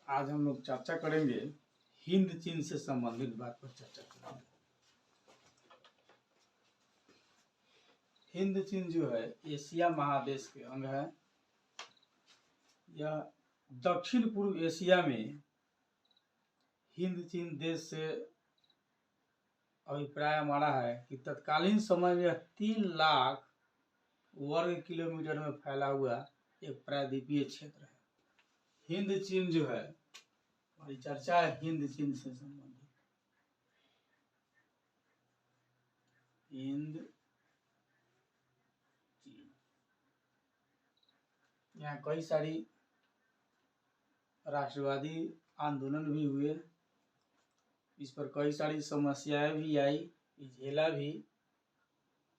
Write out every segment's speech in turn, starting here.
आज हम लोग चर्चा करेंगे हिंद चीन से संबंधित बात पर चर्चा करेंगे। हिंद चीन जो है एशिया महादेश के अंग है। यह दक्षिण पूर्व एशिया में हिंद चीन देश से अभिप्राय हमारा है कि तत्कालीन समय में 3 लाख वर्ग किलोमीटर में फैला हुआ एक प्रायद्वीपीय क्षेत्र है। हिंद चीन जो है, हमारी चर्चा है हिंद चीन से संबंधित। हिंद चीन, यहाँ कई सारी राष्ट्रवादी आंदोलन भी हुए, इस पर कई सारी समस्याएं भी आई, झेला भी।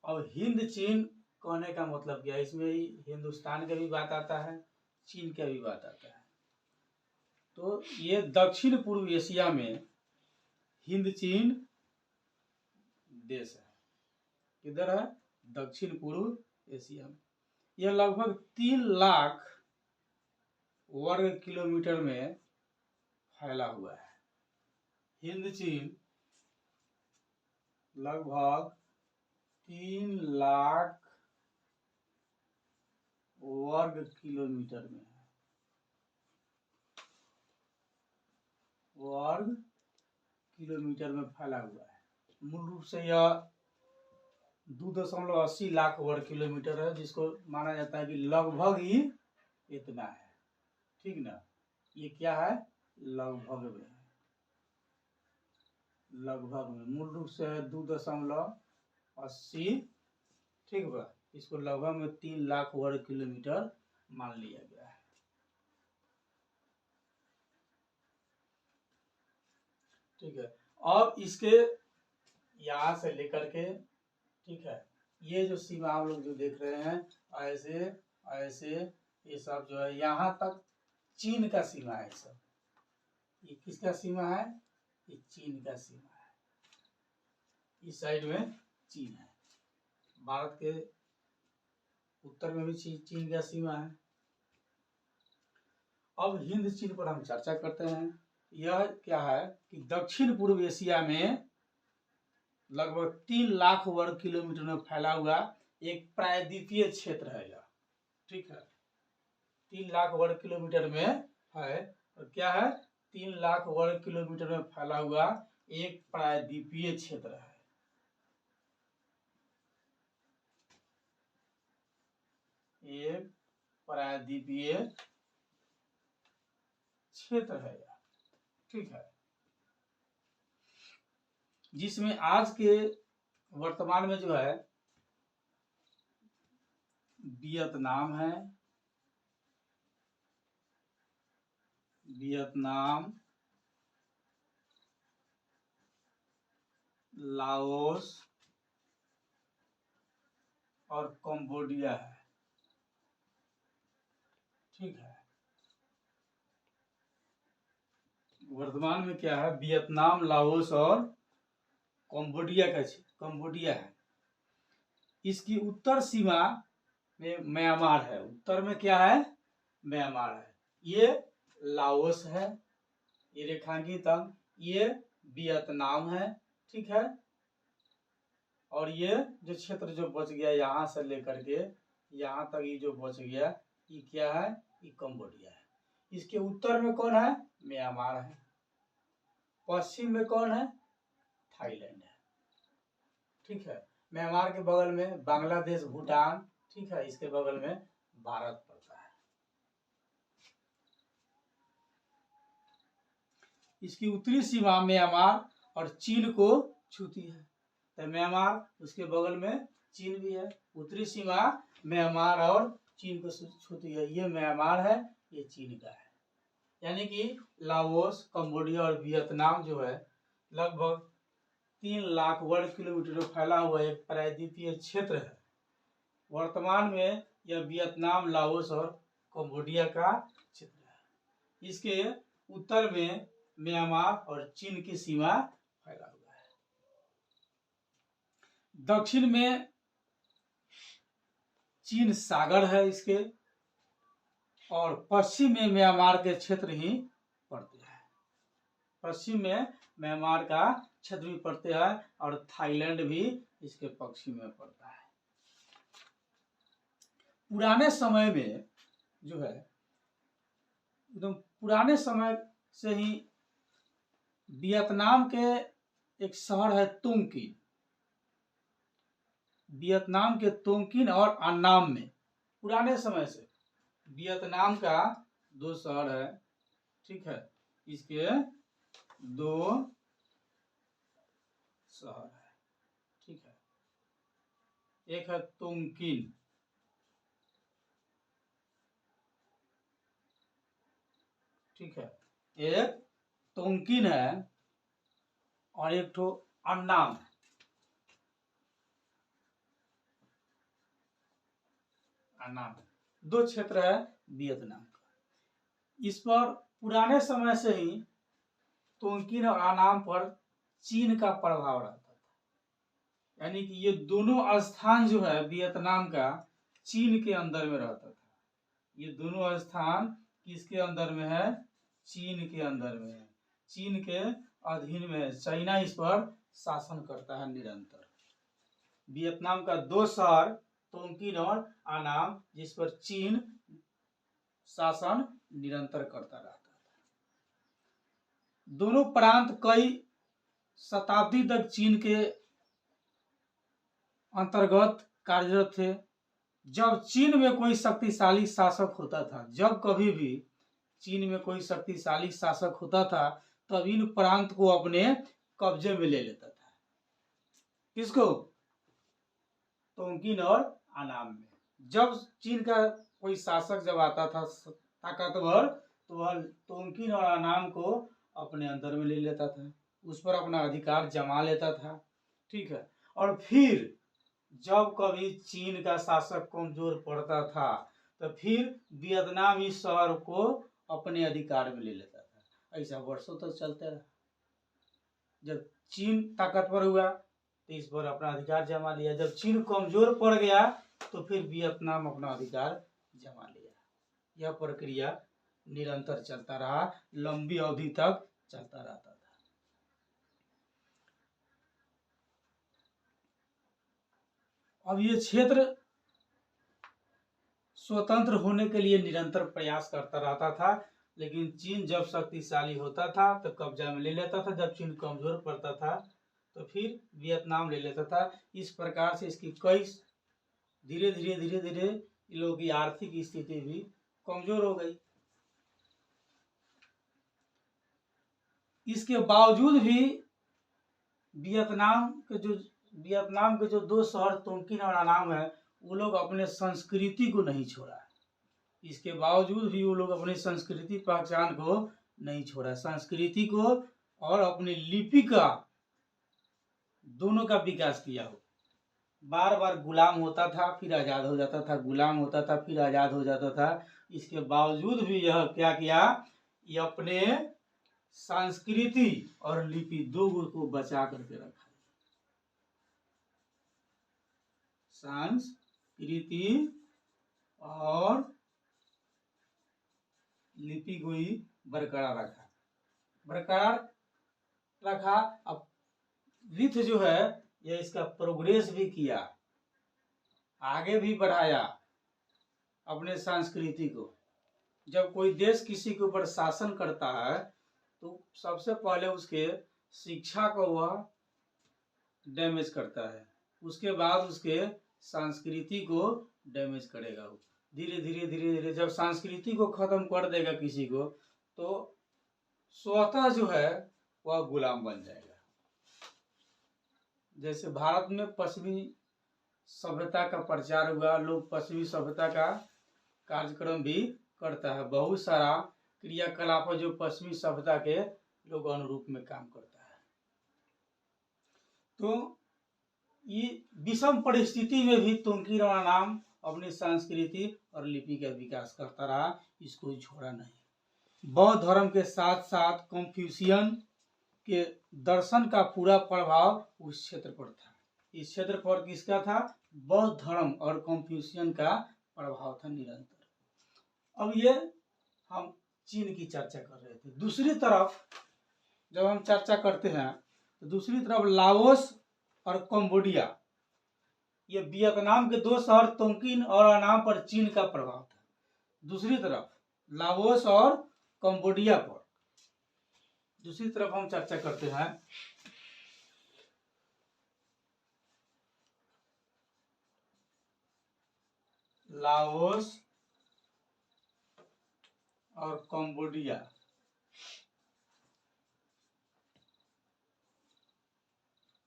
और हिंद चीन कहने का मतलब क्या है, इसमें ही हिंदुस्तान का भी बात आता है, चीन का भी बात आता है। तो ये दक्षिण पूर्व एशिया में हिंद चीन देश है। किधर है? दक्षिण पूर्व एशिया में। यह लगभग 3 लाख वर्ग किलोमीटर में फैला हुआ है। हिंद चीन लगभग 3 लाख वर्ग किलोमीटर में है। वर्ग किलोमीटर में फैला हुआ है। मूल रूप से यह 2.80 लाख वर्ग किलोमीटर है, जिसको माना जाता है कि लगभग ही इतना है। ठीक ना? ये क्या है? लगभग में है। लगभग में मूल रूप से है 2.80। ठीक बा, इसको लगभग में 3 लाख वर्ग किलोमीटर मान लिया गया है। ठीक है। अब इसके यहाँ से लेकर के, ठीक है, ये जो सीमा आप लोग जो देख रहे हैं, ऐसे ऐसे ये सब जो है यहाँ तक चीन का सीमा है। सब ये किसका सीमा है? ये चीन का सीमा है। इस साइड में चीन है। भारत के उत्तर में भी चीन का सीमा है। अब हिंद चीन पर हम चर्चा करते हैं। यह क्या है कि दक्षिण पूर्व एशिया में लगभग 3 लाख वर्ग किलोमीटर में फैला हुआ एक प्रायद्वीपीय क्षेत्र है यह। ठीक है, 3 लाख वर्ग किलोमीटर में है। और क्या है? 3 लाख वर्ग किलोमीटर में फैला हुआ एक प्रायद्वीपीय क्षेत्र है। एक प्रायद्वीपीय क्षेत्र है यह। ठीक है, जिसमें आज के वर्तमान में जो है वियतनाम है, वियतनाम, लाओस और कंबोडिया है। ठीक है, वर्तमान में क्या है? वियतनाम, लाओस और कंबोडिया है। इसकी उत्तर सीमा में म्यांमार है। उत्तर में क्या है? म्यांमार है। ये लाओस है, ये रेखांकित अंग, ये वियतनाम है। ठीक है, और ये जो क्षेत्र जो बच गया यहाँ से लेकर के यहाँ तक, ये जो बच गया ये क्या है? ये कंबोडिया है। इसके उत्तर में कौन है? म्यांमार है। पश्चिम में कौन है? थाईलैंड है। ठीक है, म्यांमार के बगल में बांग्लादेश, भूटान। ठीक है, इसके बगल में भारत पड़ता है। इसकी उत्तरी सीमा म्यांमार और चीन को छूती है। तो म्यांमार, उसके बगल में चीन भी है। उत्तरी सीमा म्यांमार और चीन को छूती है। ये म्यांमार है, ये चीन का है। यानी कि लाओस, कंबोडिया और वियतनाम जो है लगभग 3 लाख वर्ग किलोमीटर में फैला हुआ एक प्रायद्वीपीय क्षेत्र है। वर्तमान में यह वियतनाम, लाओस और कंबोडिया का क्षेत्र है। इसके उत्तर में म्यांमार और चीन की सीमा फैला हुआ है। दक्षिण में चीन सागर है इसके, और पश्चिम में म्यांमार के क्षेत्र ही पड़ते हैं। पश्चिम में म्यांमार का क्षेत्र भी पड़ते हैं और थाईलैंड भी इसके पश्चिम में पड़ता है। पुराने समय में जो है एकदम पुराने समय से ही वियतनाम के एक शहर है तोंकिन, वियतनाम के तोंकिन और अन्नाम में पुराने समय से वियतनाम का 2 शहर है, ठीक है, इसके 2 शहर है, ठीक है, एक है तोंकिन, ठीक है, एक तोंकिन है और एक ठो अन्नाम है। अन्नाम 2 क्षेत्र है वियतनाम का। इस पर पुराने समय से ही तोंकिन और अन्नाम पर चीन का प्रभाव रहता था, यानी कि ये दोनों स्थान जो है वियतनाम का चीन के अंदर में रहता था। ये दोनों स्थान किसके अंदर में है? चीन के अंदर में है, चीन के अधीन में है। चाइना इस पर शासन करता है निरंतर। वियतनाम का 2 शहर तोंकिन और अन्नाम, जिस पर चीन शासन निरंतर करता रहता था। दोनों प्रांत कई शताब्दी तक चीन के अंतर्गत कार्यरत थे। जब चीन में कोई शक्तिशाली शासक होता था, जब कभी भी चीन में कोई शक्तिशाली शासक होता था, तब इन प्रांत को अपने कब्जे में ले लेता था। किसको? तोंकिन और अन्नाम में। जब चीन का कोई शासक जब आता था ताकतवर, तो वह तोंकिन और अन्नाम को अपने अंदर में ले लेता था, उस पर अपना अधिकार जमा लेता था, ठीक है। और फिर जब कभी चीन का शासक कमजोर पड़ता था, तो फिर वियतनाम इस शहर को अपने अधिकार में ले लेता था। ऐसा वर्षों तक चलता रहा। जब चीन ताकतवर हुआ तो इस पर अपना अधिकार जमा लिया, जब चीन कमजोर पड़ गया तो फिर वियतनाम अपना अधिकार जमा लिया। यह प्रक्रिया निरंतर चलता रहा, लंबी अवधि तक चलता रहता था। अब ये क्षेत्र स्वतंत्र होने के लिए निरंतर प्रयास करता रहता था, लेकिन चीन जब शक्तिशाली होता था तो कब्जा में ले लेता था, जब चीन कमजोर पड़ता था तो फिर वियतनाम ले लेता था। इस प्रकार से इसकी कई धीरे धीरे इन लोगों की आर्थिक स्थिति भी कमजोर हो गई। इसके बावजूद भी वियतनाम के जो 2 शहर तोंकिन और अन्नाम है, वो लोग अपने संस्कृति को नहीं छोड़ा। इसके बावजूद भी वो लोग अपनी संस्कृति पहचान को नहीं छोड़ा, संस्कृति को और अपनी लिपि का दोनों का विकास किया हो। बार बार गुलाम होता था, फिर आजाद हो जाता था, गुलाम होता था, फिर आजाद हो जाता था। इसके बावजूद भी यह क्या किया, ये अपने संस्कृति और लिपि 2 को बचा करके रखा। संस्कृति और लिपि को ही बरकरार रखा। अब विथ जो है ये इसका प्रोग्रेस भी किया, आगे भी बढ़ाया अपने संस्कृति को। जब कोई देश किसी के ऊपर शासन करता है तो सबसे पहले उसके शिक्षा को वह डैमेज करता है, उसके बाद उसके संस्कृति को डैमेज करेगा। धीरे धीरे जब संस्कृति को खत्म कर देगा किसी को, तो स्वतः जो है वह गुलाम बन जाएगा। जैसे भारत में पश्चिमी सभ्यता का प्रचार हुआ, लोग पश्चिमी सभ्यता का कार्यक्रम भी करता है, बहुत सारा क्रियाकलाप जो पश्चिमी सभ्यता के लोग अनुरूप में काम करता है। तो ये विषम परिस्थिति में भी तोंकिन और अन्नाम अपनी संस्कृति और लिपि का विकास करता रहा, इसको छोड़ा नहीं। बौद्ध धर्म के साथ साथ कन्फ्यूशियन के दर्शन का पूरा प्रभाव उस क्षेत्र पर था। इस क्षेत्र पर किसका था? बौद्ध धर्म और कन्फ्यूशियन का प्रभाव था निरंतर। अब ये हम चीन की चर्चा कर रहे थे। दूसरी तरफ जब हम चर्चा करते हैं तो दूसरी तरफ लाओस और कंबोडिया, ये वियतनाम के दो शहर तोंकिन और अनाम पर चीन का प्रभाव था। दूसरी तरफ लाओस और कंबोडिया पर दूसरी तरफ हम चर्चा करते हैं लाओस और कंबोडिया,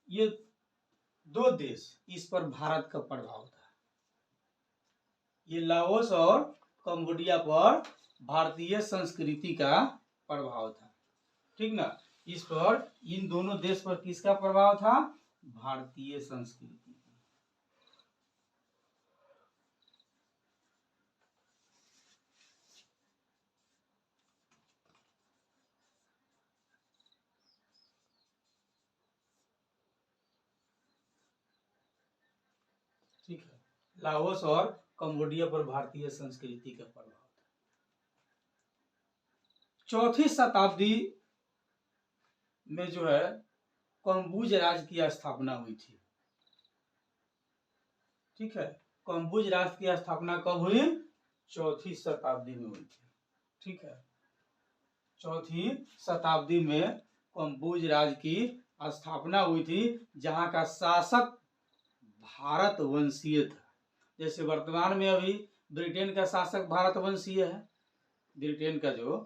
ये दो देश, इस पर भारत का प्रभाव था। ये लाओस और कंबोडिया पर भारतीय संस्कृति का प्रभाव था, ठीक ना। इस पर, इन दोनों देश पर किसका प्रभाव था? भारतीय संस्कृति। ठीक है, लाओस और कंबोडिया पर भारतीय संस्कृति का प्रभाव था। चौथी शताब्दी में जो है कम्बोज राज्य की स्थापना हुई थी। ठीक है, कम्बोज राज्य की स्थापना कब हुई? चौथी शताब्दी में हुई थी। ठीक है, चौथी शताब्दी में कम्बोज राज्य की स्थापना हुई थी, जहां का शासक भारत वंशीय था। जैसे वर्तमान में अभी ब्रिटेन का शासक भारत वंशीय है। ब्रिटेन का जो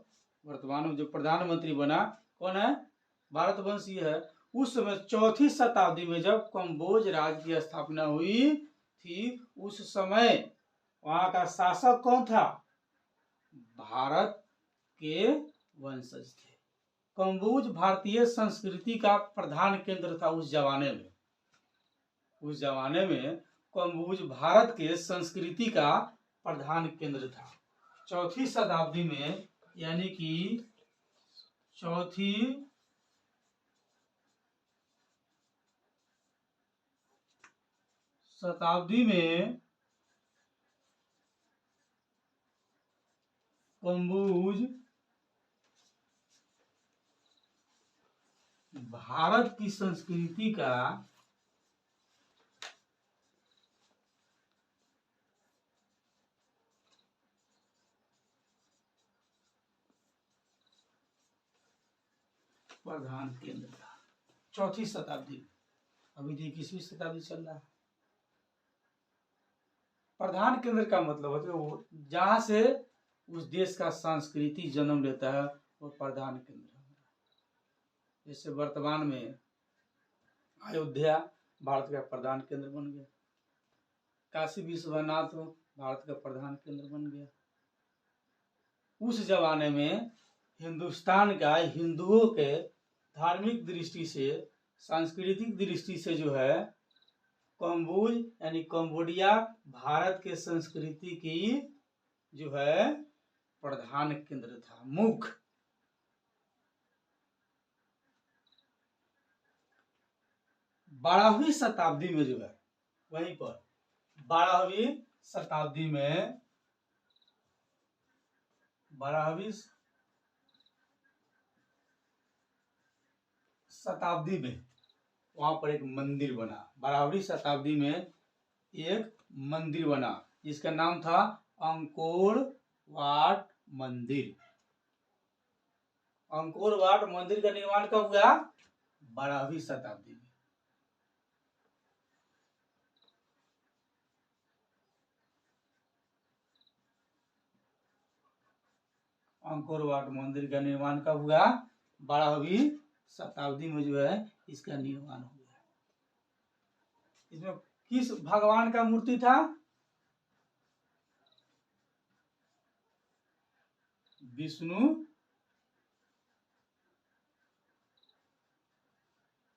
वर्तमान में जो प्रधानमंत्री बना कौन है? भारत वंशीय है। उस समय चौथी शताब्दी में जब कम्बोज राज्य की स्थापना हुई थी, उस समय वहां का शासक कौन था? भारत के वंशज थे। कम्बोज भारतीय संस्कृति का प्रधान केंद्र था उस जमाने में। उस जमाने में कम्बोज भारत के संस्कृति का प्रधान केंद्र था। चौथी शताब्दी में, यानी कि चौथी शताब्दी में कम्बोज भारत की संस्कृति का प्रधान केंद्र था। चौथी शताब्दी, अभी 21वीं शताब्दी चल रहा है। प्रधान केंद्र का मतलब है वो जहां से उस देश का संस्कृति जन्म लेता है, वो प्रधान केंद्र है। जैसे वर्तमान में अयोध्या भारत का प्रधान केंद्र बन गया, काशी विश्वनाथ भारत का प्रधान केंद्र बन गया। उस जमाने में हिंदुस्तान का हिंदुओं के धार्मिक दृष्टि से, सांस्कृतिक दृष्टि से जो है कम्बोज यानी कंबोडिया भारत के संस्कृति की जो है प्रधान केंद्र था, मुख्य। 12वीं शताब्दी में जो है, वहीं पर 12वीं शताब्दी में 12वीं शताब्दी में वहां पर एक मंदिर बना। 12वीं शताब्दी में एक मंदिर बना जिसका नाम था अंकोर वाट मंदिर। अंकोर वाट मंदिर का निर्माण कब हुआ? 12वीं शताब्दी में। अंकोर वाट मंदिर का निर्माण कब हुआ? 12वीं शताब्दी में जो है इसका निर्माण हुआ। इसमें किस भगवान का मूर्ति था? विष्णु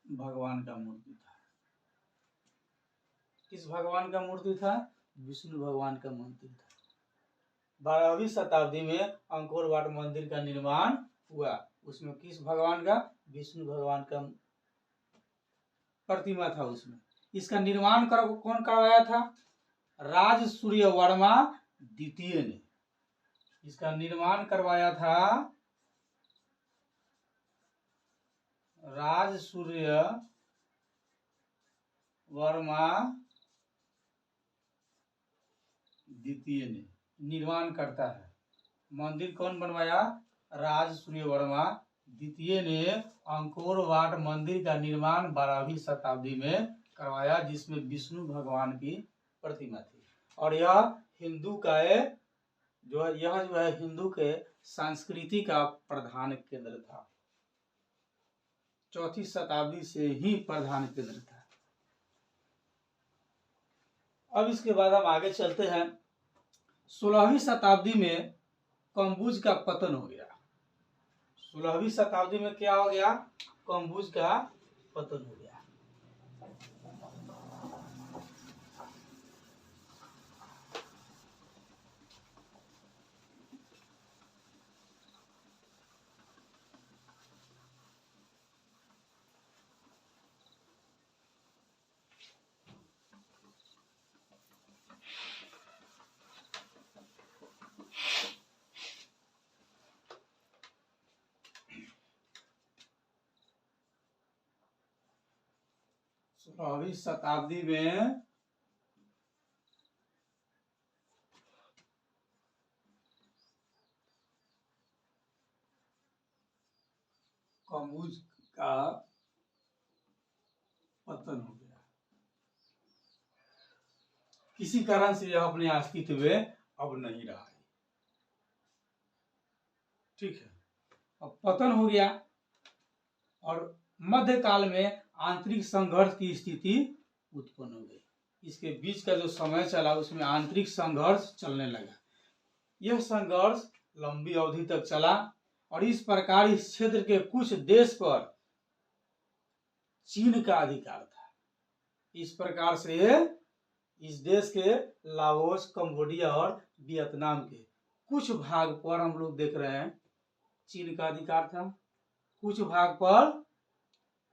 भगवान का मूर्ति था। किस भगवान का मूर्ति था? विष्णु भगवान का मूर्ति था। 12वीं शताब्दी में अंकोर वाट मंदिर का निर्माण हुआ। उसमें किस भगवान का? विष्णु भगवान का प्रतिमा था उसमें। इसका निर्माण कौन करवाया था? राज सूर्य वर्मा द्वितीय ने। इसका निर्माण करवाया था राजसूर्य वर्मा द्वितीय ने। निर्माण करता है मंदिर कौन बनवाया? राजसूर्य वर्मा द्वितीय ने अंकोर वाट मंदिर का निर्माण 12वीं शताब्दी में करवाया, जिसमें विष्णु भगवान की प्रतिमा थी। और यह हिंदू का यह जो है हिंदू के संस्कृति का प्रधान केंद्र था। 4वीं शताब्दी से ही प्रधान केंद्र था। अब इसके बाद हम आगे चलते हैं। 16वीं शताब्दी में कंबुज का पतन हो गया। 16वीं शताब्दी में क्या हो गया? कंबुज का पतन हो गया। सोलहवीं शताब्दी में कंबुज का पतन हो गया। किसी कारण से यह अपने अस्तित्व में अब नहीं रहा है। ठीक है, अब पतन हो गया और मध्यकाल में आंतरिक संघर्ष की स्थिति उत्पन्न हो गई। इसके बीच का जो समय चला उसमें आंतरिक संघर्ष चलने लगा। यह संघर्ष लंबी अवधि तक चला और इस प्रकार इस क्षेत्र के कुछ देश पर चीन का अधिकार था। इस प्रकार से इस देश के लाओस, कंबोडिया और वियतनाम के कुछ भाग पर हम लोग देख रहे हैं चीन का अधिकार था, कुछ भाग पर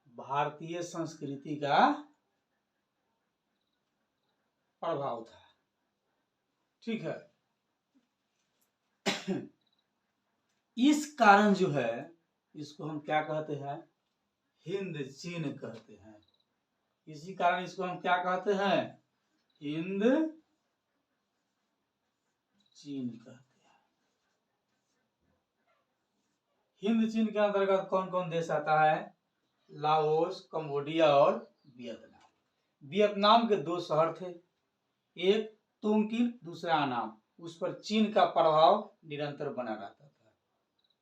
भारतीय संस्कृति का प्रभाव था। ठीक है, इस कारण जो है इसको हम क्या कहते हैं? हिंद चीन कहते हैं। इसी कारण इसको हम क्या कहते हैं? हिंद चीन कहते हैं। हिंद चीन के अंतर्गत कौन कौन देश आता है? लाओस, कंबोडिया और वियतनाम। वियतनाम के 2 शहर थे, एक तोंगकिन, दूसरा अनाम। उस पर चीन का प्रभाव निरंतर बना रहता था।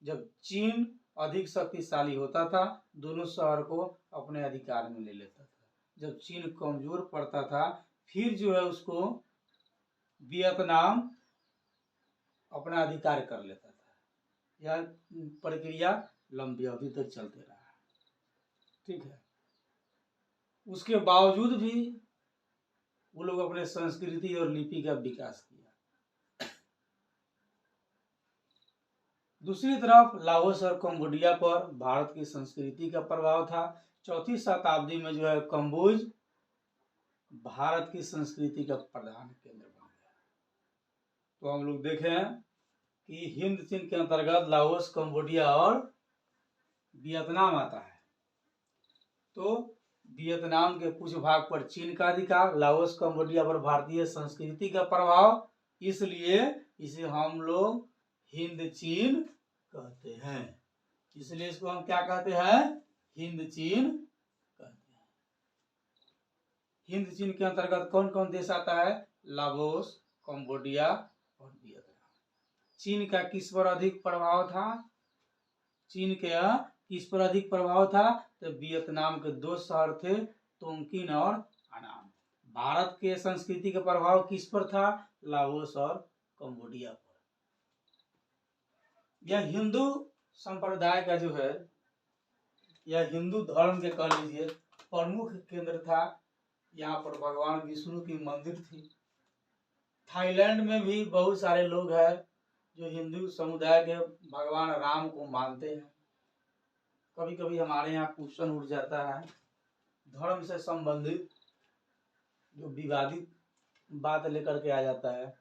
जब चीन अधिक शक्तिशाली होता था दोनों शहर को अपने अधिकार में ले लेता था। जब चीन कमजोर पड़ता था फिर जो है उसको वियतनाम अपना अधिकार कर लेता था। यह प्रक्रिया लंबी अवधि तक चलते रहा। ठीक है, उसके बावजूद भी वो लोग अपने संस्कृति और लिपि का विकास किया। दूसरी तरफ लाओस और कंबोडिया पर भारत की संस्कृति का प्रभाव था। 4वीं शताब्दी में जो है कंबोज भारत की संस्कृति का प्रधान केंद्र बन गया। तो हम लोग देखें कि हिंद चीन के अंतर्गत लाओस, कंबोडिया और वियतनाम आता है। तो वियतनाम के कुछ भाग पर चीन का अधिकार, लाओस, कंबोडिया पर भारतीय संस्कृति का प्रभाव, इसलिए इसे हम लोग हिंद चीन कहते हैं। इसलिए इसको हम क्या कहते हैं? हिंद चीन कहते हैं। हिंद चीन के अंतर्गत कौन कौन देश आता है? लाओस, कंबोडिया और वियतनाम। चीन का किस पर अधिक प्रभाव था? चीन के किस पर अधिक प्रभाव था? तो वियतनाम के 2 शहर थे, तोंगकिन और अनाम। भारत के संस्कृति का प्रभाव किस पर था? लाओस और कंबोडिया पर। यह हिंदू संप्रदाय का जो है, यह हिंदू धर्म के कह लीजिए प्रमुख केंद्र था। यहाँ पर भगवान विष्णु की मंदिर थी। थाईलैंड में भी बहुत सारे लोग हैं जो हिंदू समुदाय के भगवान राम को मानते हैं। कभी कभी हमारे यहाँ क्वेश्चन उठ जाता है धर्म से संबंधित जो विवादित बात लेकर के आ जाता है,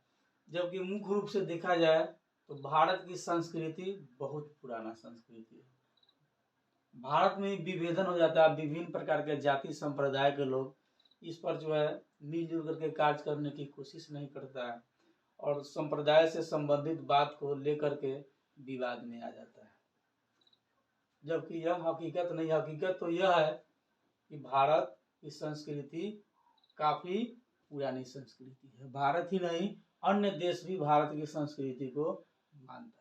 जबकि मुख्य रूप से देखा जाए तो भारत की संस्कृति बहुत पुराना संस्कृति है। भारत में विभेदन हो जाता है, विभिन्न प्रकार के जाति संप्रदाय के लोग इस पर जो है मिलजुल करके कार्य करने की कोशिश नहीं करता है और संप्रदाय से संबंधित बात को लेकर के विवाद में आ जाता है, जबकि यह हकीकत नहीं। हकीकत तो यह है कि भारत की संस्कृति काफी पुरानी संस्कृति है। भारत ही नहीं, अन्य देश भी भारत की संस्कृति को मानता है।